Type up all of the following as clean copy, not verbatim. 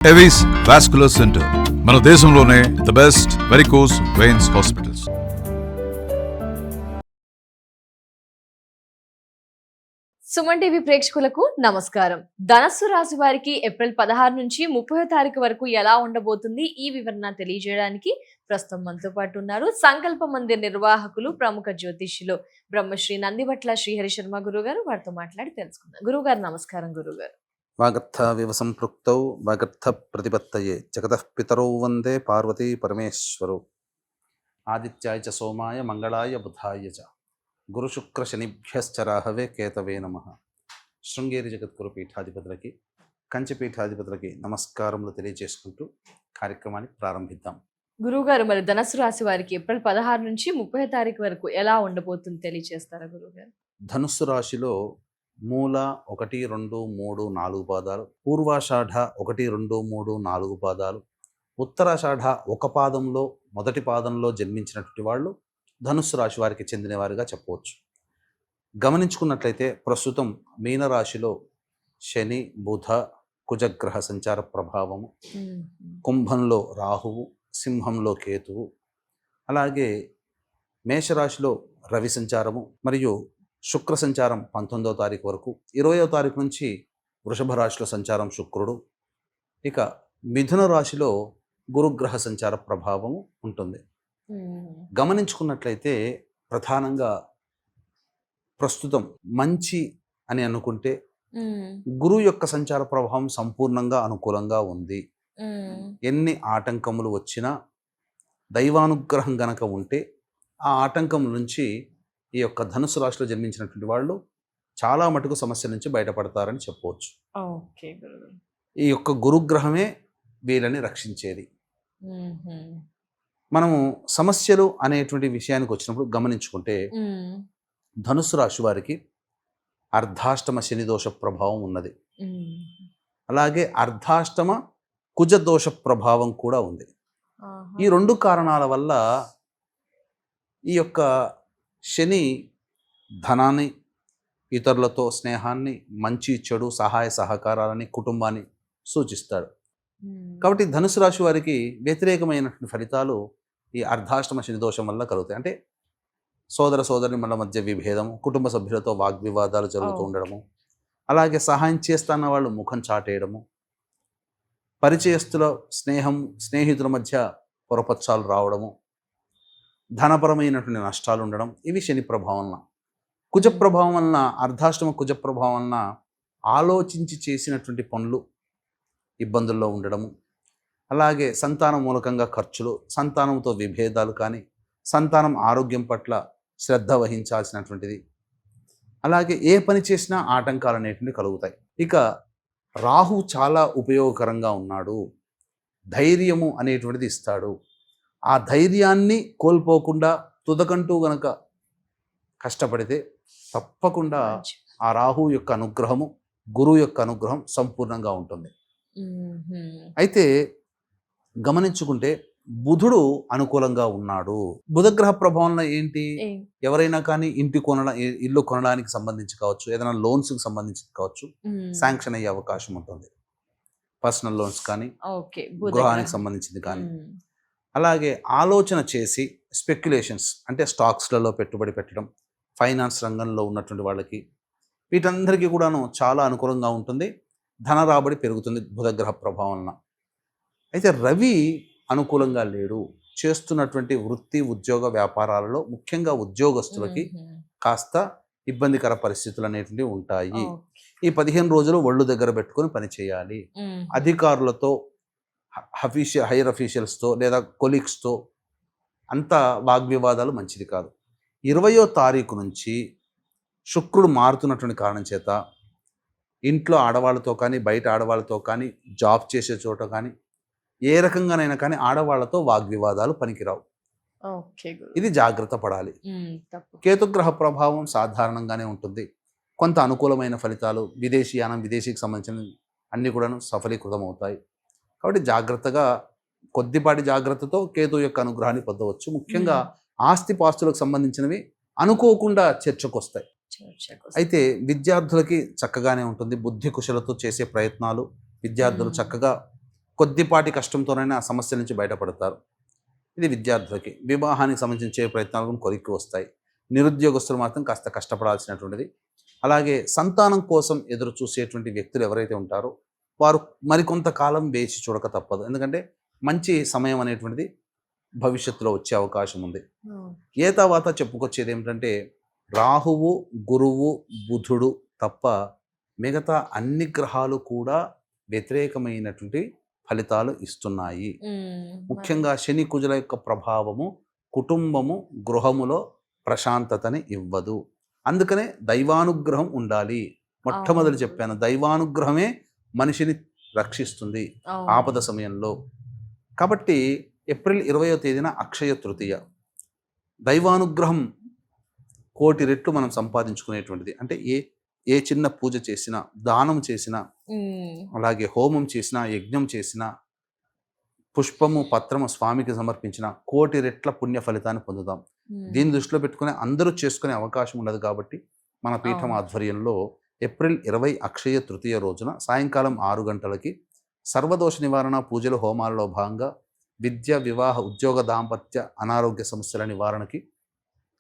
Avis vascular centre మన దేశంలోనే the best varicose veins hospitals. Suman TV ప్రేక్షకులకు నమస్కారం. ధనస్సు రాశి వారికి ఏప్రిల్ 16 నుంచి 30 తారీఖు వరకు ఎలా ఉండబోతుంది ఈ వివరణ తెలియజేయడానికి ప్రస్తుతం మనతో పాటు ఉన్నారు సంకల్ప మందిర్ నిర్వాహకులు, ప్రముఖ జ్యోతిష్యులు బ్రహ్మశ్రీ నందివట్ల శ్రీహరి శర్మ గురువు గారు. వారితో మాట్లాడి తెలుసుకుందాం. గురువు గారు నమస్కారం. గురువు గారు, వాగర్థ వివ సంపృక్తౌ వాగర్థ ప్రతిపత్తయే జగతః పితరౌ వందే పార్వతీ పరమేశ్వరౌ. ఆదిత్యాయ చ సోమాయ మంగళాయ బుధాయ చ గురుశుక్ర శనిభ్యశ్చ రాహవే కేతవే నమః. శృంగేరి జగద్గురు పీఠాధిపతులకి, కంచి పీఠాధిపతులకి నమస్కారములు తెలియజేసుకుంటూ కార్యక్రమాన్ని ప్రారంభిద్దాం. గురువు గారు, మరి ధనస్సు రాశి వారికి ఏప్రిల్ 16 నుంచి 30 తారీఖు వరకు ఎలా ఉండబోతుంది తెలియజేస్తారా గురువు గారు? ధనుస్సు రాశిలో మూల 1, 2, 3, 4 పాదాలు, పూర్వాషాఢ 1, 2, 3, 4 పాదాలు, ఉత్తరాషాఢ ఒక పాదంలో మొదటి పాదంలో జన్మించినటువంటి వాళ్ళు ధనుస్సు రాశి వారికి చెందినవారుగా చెప్పవచ్చు. గమనించుకున్నట్లయితే ప్రస్తుతం మీనరాశిలో శని, బుధ, కుజగ్రహ సంచార ప్రభావము, కుంభంలో రాహువు, సింహంలో కేతువు, అలాగే మేషరాశిలో రవి సంచారము మరియు శుక్ర సంచారం 19వ తారీఖు వరకు, 20వ తారీఖు నుంచి వృషభ రాశిలో సంచారం శుక్రుడు, ఇక మిథున రాశిలో గురుగ్రహ సంచార ప్రభావము ఉంటుంది. గమనించుకున్నట్లయితే ప్రధానంగా ప్రస్తుతం మంచి అని అనుకుంటే గురువు యొక్క సంచార ప్రభావం సంపూర్ణంగా అనుకూలంగా ఉంది. ఎన్ని ఆటంకములు వచ్చినా దైవానుగ్రహం గనక ఉంటే ఆ ఆటంకం నుంచి ఈ యొక్క ధనుసు రాశిలో జన్మించినటువంటి వాళ్ళు చాలా మటుకు సమస్య నుంచి బయటపడతారని చెప్పవచ్చు. ఈ యొక్క గురుగ్రహమే వీళ్ళని రక్షించేది. మనము సమస్యలు అనేటువంటి విషయానికి వచ్చినప్పుడు గమనించుకుంటే ధనుసు రాశి వారికి అర్ధాష్టమ శని దోష ప్రభావం ఉన్నది. అలాగే అర్ధాష్టమ కుజ దోష ప్రభావం కూడా ఉంది. ఈ రెండు కారణాల వల్ల ఈ యొక్క శని ధనాన్ని, ఇతరులతో స్నేహాన్ని, మంచి చెడు సహాయ సహకారాలని, కుటుంబాన్ని సూచిస్తాడు. కాబట్టి ధనుసు రాశి వారికి వ్యతిరేకమైనటువంటి ఫలితాలు ఈ అర్ధాష్టమ శని దోషం వల్ల కలుగుతాయి. అంటే సోదర సోదరుల మధ్య విభేదము, కుటుంబ సభ్యులతో వాగ్వివాదాలు జరుగుతూ ఉండడము, అలాగే సహాయం చేస్తున్న వాళ్ళు ముఖం చాటేయడము, పరిచయస్తుల స్నేహితుల మధ్య పొరపచ్చాలు రావడము, ధనపరమైనటువంటి నష్టాలు ఉండడం, ఇవి శని ప్రభావం వలన. కుజ ప్రభావం వలన, అర్ధాష్టమ కుజ ప్రభావం వలన ఆలోచించి చేసినటువంటి పనులు ఇబ్బందుల్లో ఉండడము, అలాగే సంతానం మూలకంగా ఖర్చులు, సంతానంతో విభేదాలు కానీ, సంతానం ఆరోగ్యం పట్ల శ్రద్ధ వహించాల్సినటువంటిది, అలాగే ఏ పని చేసినా ఆటంకాలు అనేటువంటివి కలుగుతాయి. ఇక రాహు చాలా ఉపయోగకరంగా ఉన్నాడు, ధైర్యము అనేటువంటిది ఇస్తాడు. ఆ ధైర్యాన్ని కోల్పోకుండా తుదకంటూ గనక కష్టపడితే తప్పకుండా ఆ రాహు యొక్క అనుగ్రహము, గురువు యొక్క అనుగ్రహం సంపూర్ణంగా ఉంటుంది. అయితే గమనించుకుంటే బుధుడు అనుకూలంగా ఉన్నాడు. బుధగ్రహ ప్రభావంలో ఏంటి, ఎవరైనా కానీ ఇల్లు కొనడానికి సంబంధించి కావచ్చు, ఏదైనా లోన్స్కి సంబంధించి కావచ్చు, శాంక్షన్ అయ్యే అవకాశం ఉంటుంది. పర్సనల్ లోన్స్ కానీ, గృహానికి సంబంధించింది కానీ. అలాగే ఆలోచన చేసి స్పెక్యులేషన్స్ అంటే స్టాక్స్లలో పెట్టుబడి పెట్టడం, ఫైనాన్స్ రంగంలో ఉన్నటువంటి వాళ్ళకి, వీటందరికీ కూడాను చాలా అనుకూలంగా ఉంటుంది. ధన రాబడి పెరుగుతుంది బుధగ్రహ ప్రభావం వలన. అయితే రవి అనుకూలంగా లేడు. చేస్తున్నటువంటి వృత్తి, ఉద్యోగ, వ్యాపారాలలో ముఖ్యంగా ఉద్యోగస్తులకి కాస్త ఇబ్బందికర పరిస్థితులు అనేటువంటివి ఉంటాయి. ఈ 15 రోజులు ఒళ్ళు దగ్గర పెట్టుకొని పని చేయాలి. అధికారులతో, హైయర్ అఫీషియల్స్తో లేదా కొలీగ్స్తో అంత వాగ్వివాదాలు మంచిది కాదు. 20వ తారీఖు నుంచి శుక్రుడు మారుతున్నటువంటి కారణం చేత ఇంట్లో ఆడవాళ్ళతో కానీ, బయట ఆడవాళ్ళతో కానీ, జాబ్ చేసే చోట కానీ, ఏ రకంగానైనా కానీ ఆడవాళ్లతో వాగ్వివాదాలు పనికిరావు. ఇది జాగ్రత్త పడాలి. కేతుగ్రహ ప్రభావం సాధారణంగానే ఉంటుంది. కొంత అనుకూలమైన ఫలితాలు, విదేశీయానం, విదేశీకి సంబంధించిన అన్ని కూడాను సఫలీకృతం అవుతాయి. కాబట్టి జాగ్రత్తగా, కొద్దిపాటి జాగ్రత్తతో కేతు యొక్క అనుగ్రహాన్ని పొందవచ్చు. ముఖ్యంగా ఆస్తిపాస్తులకు సంబంధించినవి అనుకోకుండా చర్చకు వస్తాయి. అయితే విద్యార్థులకి చక్కగానే ఉంటుంది. బుద్ధి కుశలతో చేసే ప్రయత్నాలు విద్యార్థులు చక్కగా కొద్దిపాటి కష్టంతోనైనా ఆ సమస్య నుంచి బయటపడతారు. ఇది విద్యార్థులకి. వివాహానికి సంబంధించిన ప్రయత్నాలు కూడా కొరికి వస్తాయి. నిరుద్యోగస్తులు మాత్రం కాస్త కష్టపడాల్సినటువంటిది. అలాగే సంతానం కోసం ఎదురు చూసేటువంటి వ్యక్తులు ఎవరైతే ఉంటారో వారు మరికొంతకాలం వేచి చూడక తప్పదు. ఎందుకంటే మంచి సమయం అనేటువంటిది భవిష్యత్తులో వచ్చే అవకాశం ఉంది. ఏ తర్వాత చెప్పుకొచ్చేది ఏమిటంటే రాహువు, గురువు, బుధుడు తప్ప మిగతా అన్ని గ్రహాలు కూడా వ్యతిరేకమైనటువంటి ఫలితాలు ఇస్తున్నాయి. ముఖ్యంగా శని కుజుల యొక్క ప్రభావము కుటుంబము, గృహములో ప్రశాంతతని ఇవ్వదు. అందుకనే దైవానుగ్రహం ఉండాలి. మొట్టమొదటి చెప్పాను, దైవానుగ్రహమే మనిషిని రక్షిస్తుంది ఆపద సమయంలో. కాబట్టి ఏప్రిల్ 20వ తేదీన అక్షయ తృతీయ. దైవానుగ్రహం కోటి రెట్లు మనం సంపాదించుకునేటువంటిది. అంటే ఏ చిన్న పూజ చేసినా, దానం చేసినా, అలాగే హోమం చేసినా, యజ్ఞం చేసినా, పుష్పము పత్రము స్వామికి సమర్పించిన కోటి రెట్ల పుణ్య ఫలితాన్ని పొందుతాం. దీన్ని దృష్టిలో పెట్టుకుని అందరూ చేసుకునే అవకాశం ఉండదు. కాబట్టి మన పీఠం ఆధ్వర్యంలో ఏప్రిల్ 20 అక్షయ తృతీయ రోజున సాయంకాలం 6 గంటలకి సర్వదోష నివారణ పూజలు హోమాలలో భాగంగా విద్య, వివాహ, ఉద్యోగ, దాంపత్య, అనారోగ్య సమస్యల నివారణకి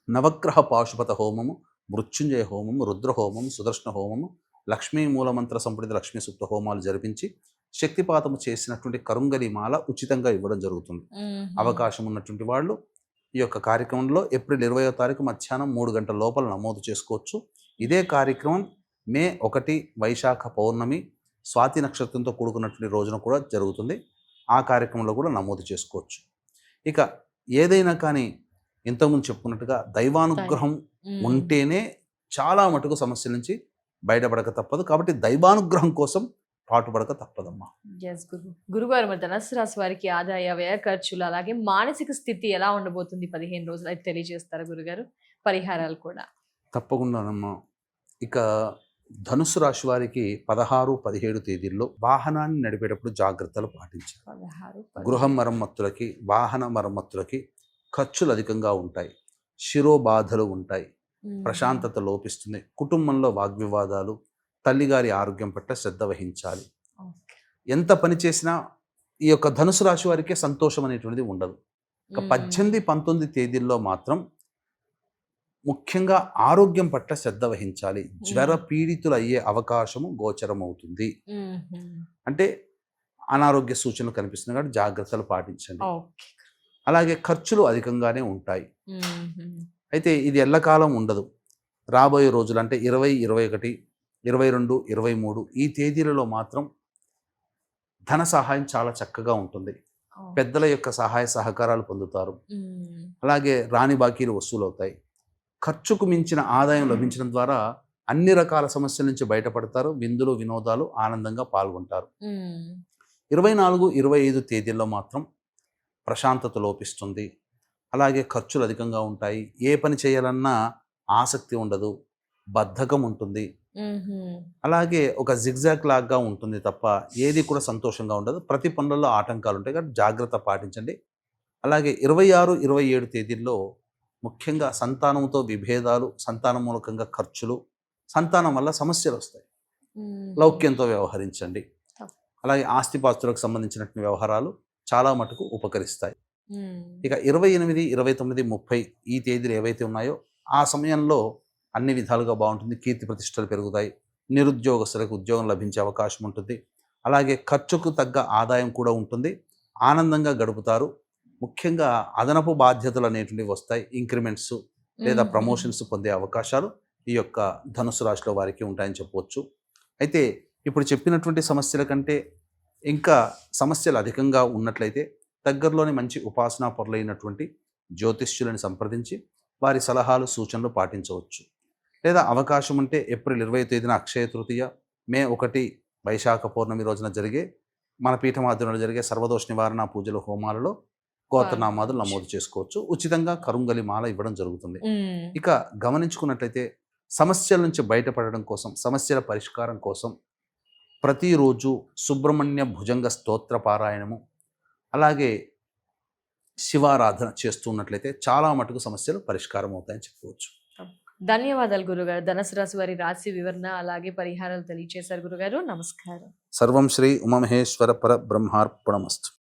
నవగ్రహ పాశుపత హోమము, మృత్యుంజయ హోమము, రుద్ర హోమము, సుదర్శన హోమము, లక్ష్మీ మూలమంత్ర సంపుటిత లక్ష్మీ సూక్త హోమాలు జరిపించి శక్తిపాతము చేసినటువంటి కరుంగలి మాల ఉచితంగా ఇవ్వడం జరుగుతుంది. అవకాశం ఉన్నటువంటి వాళ్ళు ఈ యొక్క కార్యక్రమంలో ఏప్రిల్ 20వ తారీఖు మధ్యాహ్నం 3 గంటల లోపల నమోదు చేసుకోవచ్చు. ఇదే కార్యక్రమం మే 1 వైశాఖ పౌర్ణమి స్వాతి నక్షత్రంతో కూడుకున్నటువంటి రోజున కూడా జరుగుతుంది. ఆ కార్యక్రమంలో కూడా నమోదు చేసుకోవచ్చు. ఇక ఏదైనా కానీ ఇంతకుముందు చెప్పుకున్నట్టుగా దైవానుగ్రహం ఉంటేనే చాలా మటుకు సమస్యల నుంచి బయటపడక తప్పదు. కాబట్టి దైవానుగ్రహం కోసం పాటుపడక తప్పదమ్మా. గురుగారు, మరి ధనుసు రాశి వారికి ఆదాయ, వ్యయ, ఖర్చులు, అలాగే మానసిక స్థితి ఎలా ఉండబోతుంది 15 రోజులు అయితే తెలియజేస్తారు గురుగారు? పరిహారాలు కూడా తప్పకుండానమ్మా. ఇక ధనుసు రాశి వారికి 16, 17 తేదీల్లో వాహనాన్ని నడిపేటప్పుడు జాగ్రత్తలు పాటించాలి. 16, గృహ మరమ్మతులకి, వాహన మరమ్మతులకి ఖర్చులు అధికంగా ఉంటాయి. శిరోబాధలు ఉంటాయి. ప్రశాంతత లోపిస్తుంది. కుటుంబంలో వాగ్వివాదాలు, తల్లిగారి ఆరోగ్యం పట్ల శ్రద్ధ వహించాలి. ఎంత పని చేసినా ఈ యొక్క ధనుసు రాశి వారికే సంతోషం అనేటువంటిది ఉండదు. ఇక 18, 19 తేదీల్లో మాత్రం ముఖ్యంగా ఆరోగ్యం పట్ల శ్రద్ధ వహించాలి. జ్వర పీడితులు అయ్యే అవకాశము గోచరం అవుతుంది. అంటే అనారోగ్య సూచనలు కనిపిస్తుంది కాబట్టి జాగ్రత్తలు పాటించండి. అలాగే ఖర్చులు అధికంగానే ఉంటాయి. అయితే ఇది ఎల్లకాలం ఉండదు. రాబోయే రోజులు అంటే 20, 21, 22, 23 ఈ తేదీలలో మాత్రం ధన సహాయం చాలా చక్కగా ఉంటుంది. పెద్దల యొక్క సహాయ సహకారాలు పొందుతారు. అలాగే రాని బాకీలు వసూలవుతాయి. ఖర్చుకు మించిన ఆదాయం లభించడం ద్వారా అన్ని రకాల సమస్యల నుంచి బయటపడతారు. విందులు, వినోదాలు ఆనందంగా పాల్గొంటారు. 24, 25 తేదీల్లో మాత్రం ప్రశాంతత లోపిస్తుంది. అలాగే ఖర్చులు అధికంగా ఉంటాయి. ఏ పని చేయాలన్నా ఆసక్తి ఉండదు, బద్ధకం ఉంటుంది. అలాగే ఒక జిగ్జాగ్ లాగా ఉంటుంది తప్ప ఏది కూడా సంతోషంగా ఉండదు. ప్రతి పనులలో ఆటంకాలు ఉంటాయి కాబట్టి జాగ్రత్త పాటించండి. అలాగే 26, 27 తేదీల్లో ముఖ్యంగా సంతానంతో విభేదాలు, సంతానం మూలకంగా ఖర్చులు, సంతానం వల్ల సమస్యలు వస్తాయి. లౌక్యంతో వ్యవహరించండి. అలాగే ఆస్తిపాస్తులకు సంబంధించినటువంటి వ్యవహారాలు చాలా మటుకు ఉపకరిస్తాయి. ఇక 28, 29, 30 ఈ తేదీలు ఏవైతే ఉన్నాయో ఆ సమయంలో అన్ని విధాలుగా బాగుంటుంది. కీర్తి ప్రతిష్టలు పెరుగుతాయి. నిరుద్యోగస్తులకు ఉద్యోగం లభించే అవకాశం ఉంటుంది. అలాగే ఖర్చుకు తగ్గ ఆదాయం కూడా ఉంటుంది. ఆనందంగా గడుపుతారు. ముఖ్యంగా అదనపు బాధ్యతలు అనేటువంటివి వస్తాయి. ఇంక్రిమెంట్స్ లేదా ప్రమోషన్స్ పొందే అవకాశాలు ఈ యొక్క ధనుసు రాశిలో వారికి ఉంటాయని చెప్పవచ్చు. అయితే ఇప్పుడు చెప్పినటువంటి సమస్యల కంటే ఇంకా సమస్యలు అధికంగా ఉన్నట్లయితే దగ్గరలోని మంచి ఉపాసనా పరులైనటువంటి జ్యోతిష్యులను సంప్రదించి వారి సలహాలు, సూచనలు పాటించవచ్చు. లేదా అవకాశం ఉంటే ఏప్రిల్ 20వ తేదీన అక్షయ తృతీయ, మే 1 వైశాఖ పౌర్ణమి రోజున జరిగే మన పీఠం ఆధ్వర్యంలో జరిగే సర్వదోష నివారణ పూజలు, హోమాలలో గోత్రనామాదులు నమోదు చేసుకోవచ్చు. ఉచితంగా కరుంగలి మాల ఇవ్వడం జరుగుతుంది. ఇక గమనించుకున్నట్లయితే సమస్యల నుంచి బయటపడడం కోసం, సమస్యల పరిష్కారం కోసం ప్రతిరోజు సుబ్రహ్మణ్య భుజంగ స్తోత్ర పారాయణము, అలాగే శివారాధన చేస్తున్నట్లయితే చాలా మటుకు సమస్యలు పరిష్కారం అవుతాయని చెప్పవచ్చు. ధన్యవాదాలు గురుగారు. ధనుసు రాశి వారి రాశి వివరణ అలాగే పరిహారాలు తెలియజేశారు గురుగారు. నమస్కారం. సర్వం శ్రీ ఉమామహేశ్వర పర బ్రహ్మార్పణమస్తు.